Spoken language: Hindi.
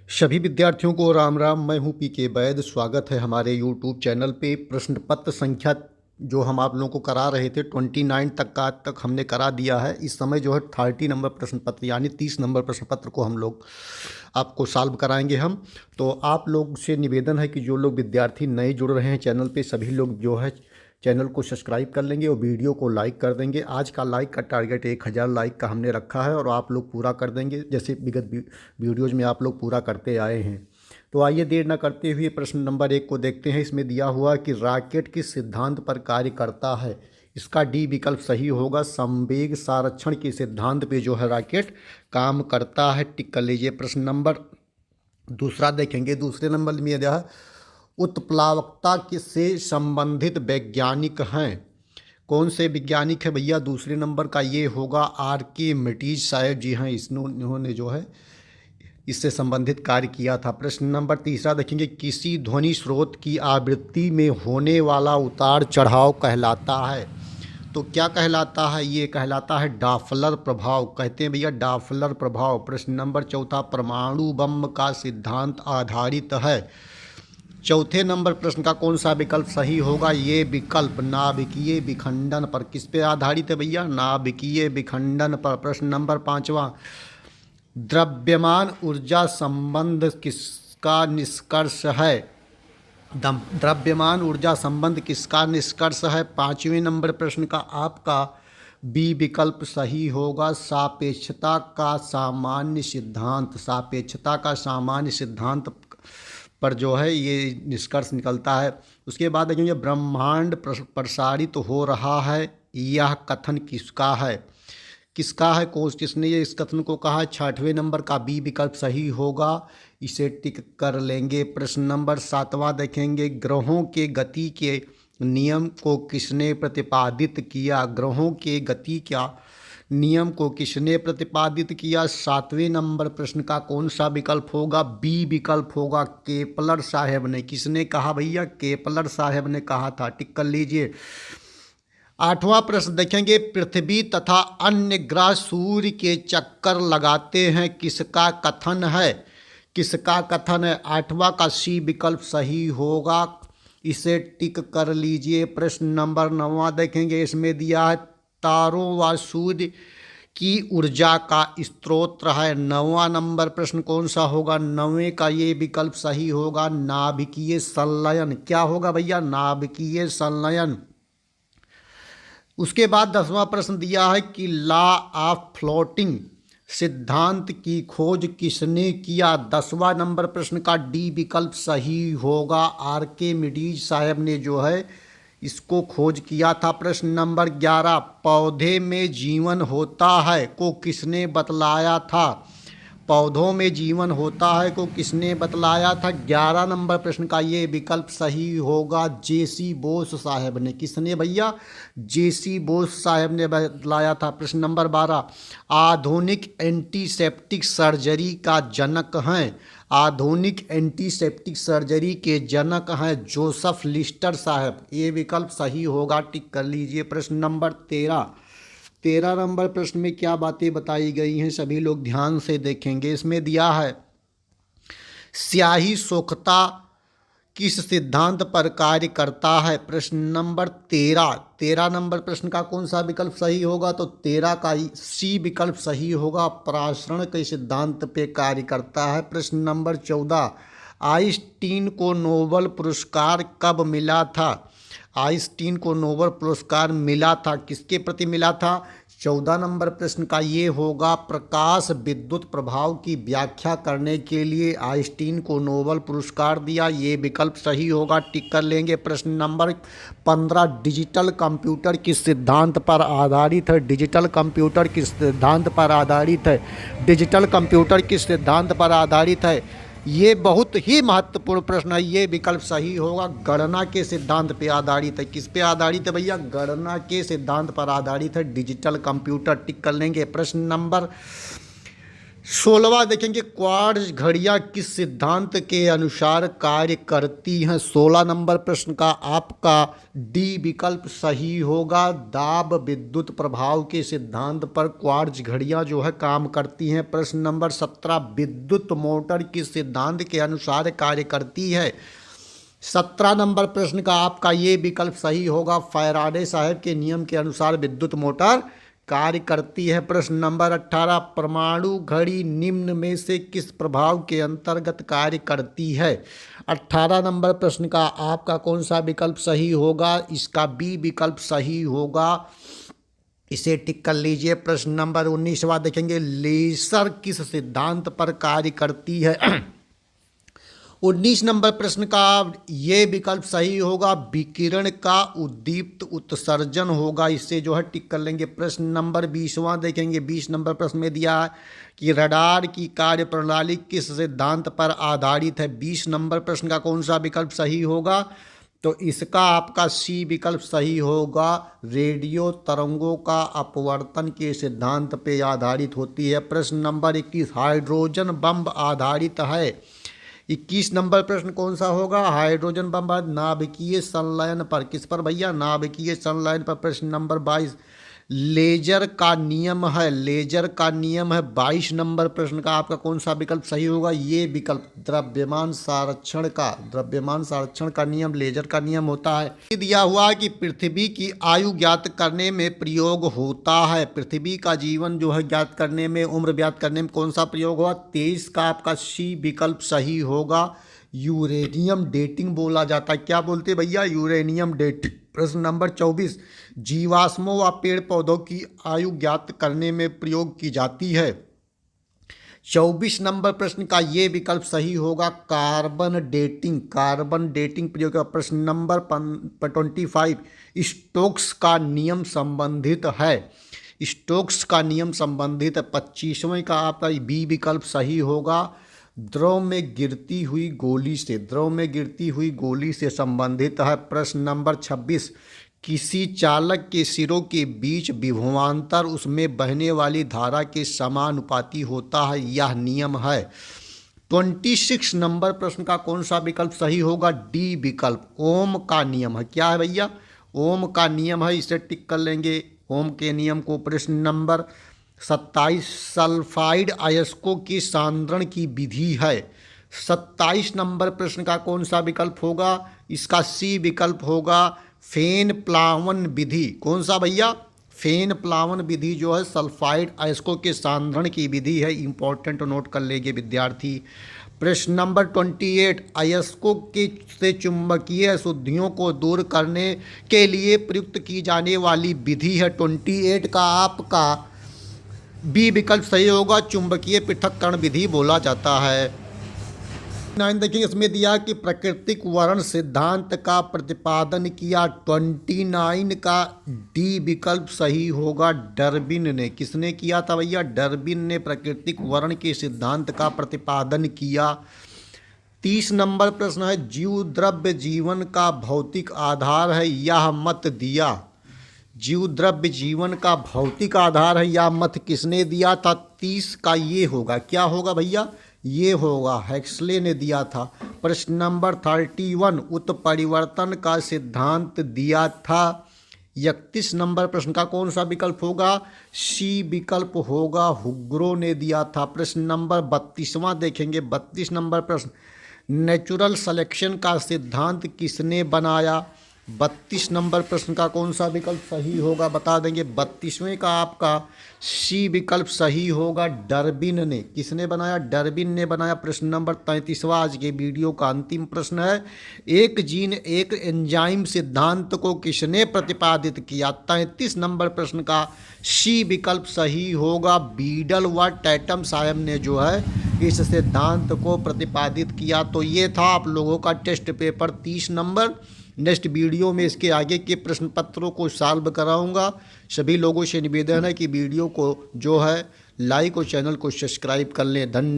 सभी विद्यार्थियों को राम राम। मैं हूं पी के वैद। स्वागत है हमारे यूट्यूब चैनल पे। प्रश्न पत्र संख्या जो हम आप लोगों को करा रहे थे 29 तक का आज तक हमने करा दिया है। इस समय जो है 30 नंबर प्रश्न पत्र यानी 30 नंबर प्रश्न पत्र को हम लोग आपको सॉल्व कराएंगे हम। तो आप लोग से निवेदन है कि जो लोग विद्यार्थी नए जुड़ रहे हैं चैनल पे, सभी लोग जो है चैनल को सब्सक्राइब कर लेंगे और वीडियो को लाइक कर देंगे। आज का लाइक का टारगेट 1000 लाइक का हमने रखा है और आप लोग पूरा कर देंगे जैसे विगत वीडियोज़ में आप लोग पूरा करते आए हैं। तो आइए देर न करते हुए प्रश्न नंबर 1 को देखते हैं। इसमें दिया हुआ कि रॉकेट किस सिद्धांत पर कार्य करता है। इसका डी विकल्प सही होगा। संवेग संरक्षण के सिद्धांत पे जो है रॉकेट काम करता है। टिक कर लीजिए। प्रश्न नंबर दूसरा देखेंगे। दूसरे नंबर में यह उत्प्लावकता से संबंधित वैज्ञानिक हैं। कौन से वैज्ञानिक है भैया? दूसरे नंबर का ये होगा आर्किमिडीज साहब जी हैं। इन्होंने जो है इससे संबंधित कार्य किया था। प्रश्न नंबर तीसरा देखेंगे। किसी ध्वनि स्रोत की आवृत्ति में होने वाला उतार चढ़ाव कहलाता है। तो क्या कहलाता है? ये कहलाता है डॉप्लर प्रभाव। कहते हैं भैया डॉप्लर प्रभाव। प्रश्न नंबर चौथा। परमाणु बम का सिद्धांत आधारित है। चौथे नंबर प्रश्न का कौन सा विकल्प सही होगा? ये विकल्प नाभिकीय विखंडन पर। किस पे आधारित है भैया? नाभिकीय विखंडन पर। प्रश्न नंबर पांचवा। द्रव्यमान ऊर्जा संबंध किसका निष्कर्ष है? द्रव्यमान ऊर्जा संबंध किसका निष्कर्ष है? पांचवें नंबर प्रश्न का आपका बी विकल्प सही होगा। सापेक्षता का सामान्य सिद्धांत। सापेक्षता का सामान्य सिद्धांत पर जो है ये निष्कर्ष निकलता है। उसके बाद देखेंगे ब्रह्मांड प्रसारित हो रहा है। यह कथन किसका है? किसका है? किसने ये इस कथन को कहा है? छठवें नंबर का बी विकल्प सही होगा। इसे टिक कर लेंगे। प्रश्न नंबर सातवां देखेंगे। ग्रहों के गति के नियम को किसने प्रतिपादित किया? ग्रहों के गति क्या नियम को किसने प्रतिपादित किया? सातवें नंबर प्रश्न का कौन सा विकल्प होगा? बी विकल्प होगा। केपलर साहब ने। किसने कहा भैया? केपलर साहब ने कहा था। टिक कर लीजिए। आठवां प्रश्न देखेंगे। पृथ्वी तथा अन्य ग्रह सूर्य के चक्कर लगाते हैं। किसका कथन है? किसका कथन है? आठवां का सी विकल्प सही होगा। इसे टिक कर लीजिए। प्रश्न नंबर 9वां देखेंगे। इसमें दिया है तारों व सूर्य की ऊर्जा का स्रोत है। 9वां नंबर प्रश्न कौन सा होगा? 9वें का ये विकल्प सही होगा। नाभिकीय संलयन। क्या होगा भैया? नाभिकीय संलयन। उसके बाद 10वां प्रश्न दिया है कि लॉ ऑफ फ्लोटिंग सिद्धांत की खोज किसने किया? 10वां नंबर प्रश्न का डी विकल्प सही होगा। आर्किमिडीज साहब ने जो है इसको खोज किया था। प्रश्न नंबर 11। पौधे में जीवन होता है को किसने बतलाया था? पौधों में जीवन होता है को किसने बतलाया था? 11 नंबर प्रश्न का ये विकल्प सही होगा। जेसी बोस साहब ने। किसने भैया? जेसी बोस साहब ने बतलाया था। प्रश्न नंबर 12। आधुनिक एंटीसेप्टिक सर्जरी का जनक हैं। आधुनिक एंटीसेप्टिक सर्जरी के जनक हैं जोसेफ लिस्टर साहब। ये विकल्प सही होगा। टिक कर लीजिए। प्रश्न नंबर 13 नंबर प्रश्न में क्या बातें बताई गई हैं सभी लोग ध्यान से देखेंगे। इसमें दिया है स्याही सोखता किस सिद्धांत पर कार्य करता है? प्रश्न नंबर 13 नंबर प्रश्न का कौन सा विकल्प सही होगा? तो 13 का सी विकल्प सही होगा। परासरण के सिद्धांत पे कार्य करता है। प्रश्न नंबर 14। आइंस्टीन को नोबेल पुरस्कार कब मिला था? आइंस्टीन को नोबेल पुरस्कार मिला था। किसके प्रति मिला था? 14 नंबर प्रश्न का ये होगा। प्रकाश विद्युत प्रभाव की व्याख्या करने के लिए आइंस्टीन को नोबेल पुरस्कार दिया। ये विकल्प सही होगा। टिक कर लेंगे। प्रश्न नंबर 15। डिजिटल कंप्यूटर किस सिद्धांत पर आधारित है? डिजिटल कंप्यूटर किस सिद्धांत पर आधारित है? डिजिटल कंप्यूटर किस सिद्धांत पर आधारित है? ये बहुत ही महत्वपूर्ण प्रश्न है। ये विकल्प सही होगा। गणना के सिद्धांत पे आधारित है। किस पे आधारित है भैया? गणना के सिद्धांत पर आधारित है डिजिटल कंप्यूटर। टिक कर लेंगे। प्रश्न नंबर 16वां देखेंगे, क्वार्ट्ज घड़ियां किस सिद्धांत के अनुसार कार्य करती हैं। 16 नंबर प्रश्न का आपका डी विकल्प सही होगा। दाब विद्युत प्रभाव के सिद्धांत पर क्वार्ट्ज घड़ियां जो है काम करती हैं। प्रश्न नंबर 17, विद्युत मोटर किस सिद्धांत के अनुसार कार्य करती है। 17 नंबर प्रश्न का आपका ये विकल्प सही होगा। फैराडे साहब के नियम के अनुसार विद्युत मोटर कार्य करती है। प्रश्न नंबर 18, परमाणु घड़ी निम्न में से किस प्रभाव के अंतर्गत कार्य करती है। 18 नंबर प्रश्न का आपका कौन सा विकल्प सही होगा। इसका बी विकल्प सही होगा, इसे टिक कर लीजिए। प्रश्न नंबर 19वां देखेंगे, लेसर किस सिद्धांत पर कार्य करती है। 19 नंबर प्रश्न का ये विकल्प सही होगा, विकिरण का उद्दीप्त उत्सर्जन होगा, इससे जो है टिक कर लेंगे। प्रश्न नंबर 20वां देखेंगे। 20 नंबर प्रश्न में दिया है कि रडार की कार्यप्रणाली किस सिद्धांत पर आधारित है। 20 नंबर प्रश्न का कौन सा विकल्प सही होगा, तो इसका आपका सी विकल्प सही होगा। रेडियो तरंगों का अपवर्तन के सिद्धांत पर आधारित होती है। प्रश्न नंबर 21, हाइड्रोजन बम आधारित है। 21 नंबर प्रश्न कौन सा होगा, हाइड्रोजन बम नाभिकीय संलयन पर। किस पर भैया, नाभिकीय संलयन पर। प्रश्न नंबर 22, लेजर का नियम है। लेजर का नियम है। 22 नंबर प्रश्न का आपका कौन सा विकल्प सही होगा, ये विकल्प द्रव्यमान संरक्षण का नियम लेजर का नियम होता है। दिया हुआ है कि पृथ्वी की आयु ज्ञात करने में प्रयोग होता है। पृथ्वी का जीवन जो है ज्ञात करने में, उम्र ज्ञात करने में कौन सा प्रयोग हुआ। 23 का आपका सी विकल्प सही होगा। यूरेनियम डेटिंग बोला जाता है। क्या बोलते भैया, यूरेनियम डेटिंग। प्रश्न नंबर 24, जीवाश्मों व पेड़ पौधों की आयु ज्ञात करने में प्रयोग की जाती है। 24 नंबर प्रश्न का ये विकल्प सही होगा, कार्बन डेटिंग प्रयोग। प्रश्न नंबर 25, स्टोक्स का नियम संबंधित है। स्टोक्स का नियम संबंधित है। 25वें का आपका बी विकल्प सही होगा, द्रव में गिरती हुई गोली से संबंधित है। प्रश्न नंबर 26, किसी चालक के सिरों के बीच विभवांतर उसमें बहने वाली धारा के समानुपाती होता है, यह नियम है। 26 नंबर प्रश्न का कौन सा विकल्प सही होगा, डी विकल्प, ओम का नियम है। क्या है भैया, ओम का नियम है, इसे टिक कर लेंगे ओम के नियम को। प्रश्न नंबर 27, सल्फाइड अयस्कों की सांद्रण की विधि है। 27 नंबर प्रश्न का कौन सा विकल्प होगा, इसका सी विकल्प होगा, फेन प्लावन विधि। कौन सा भैया, फेन प्लावन विधि जो है सल्फाइड अयस्कों के सांद्रण की विधि है। इंपॉर्टेंट नोट कर लेंगे विद्यार्थी। प्रश्न नंबर 28, अयस्कों के से चुंबकीय अशुद्धियों को दूर करने के लिए प्रयुक्त की जाने वाली विधि है। 28 का आपका बी विकल्प सही होगा, चुंबकीय पृथक्करण विधि बोला जाता है। 9 देखिए, इसमें दिया कि प्राकृतिक वर्ण सिद्धांत का प्रतिपादन किया। 29 का डी विकल्प सही होगा, डार्विन ने। किसने किया था भैया, डार्विन ने प्राकृतिक वर्ण के सिद्धांत का प्रतिपादन किया। 30 नंबर प्रश्न है, जीव द्रव्य जीवन का भौतिक आधार है, यह मत दिया। जीव द्रव्य जीवन का भौतिक आधार है, यह मत किसने दिया था। 30 का ये होगा, क्या होगा भैया, ये होगा हेक्सले ने दिया था। प्रश्न नंबर 31, उत्परिवर्तन का सिद्धांत दिया था। 31 नंबर प्रश्न का कौन सा विकल्प होगा, सी विकल्प होगा, हुग्रो ने दिया था। प्रश्न नंबर 32वां देखेंगे। 32 नंबर प्रश्न, नेचुरल सिलेक्शन का सिद्धांत किसने बनाया। 32 नंबर प्रश्न का कौन सा विकल्प सही होगा बता देंगे। 32वें का आपका सी विकल्प सही होगा, डार्विन ने। किसने बनाया, डार्विन ने बनाया। प्रश्न नंबर 33वां आज के वीडियो का अंतिम प्रश्न है, एक जीन एक एंजाइम सिद्धांत को किसने प्रतिपादित किया। 33 नंबर प्रश्न का सी विकल्प सही होगा, बीडल व टैटम साहब ने जो है इस सिद्धांत को प्रतिपादित किया। तो ये था आप लोगों का टेस्ट पेपर 30 नंबर। नेक्स्ट वीडियो में इसके आगे के प्रश्न पत्रों को सॉल्व कराऊंगा। सभी लोगों से निवेदन है कि वीडियो को जो है लाइक और चैनल को सब्सक्राइब कर लें। धन्यवाद।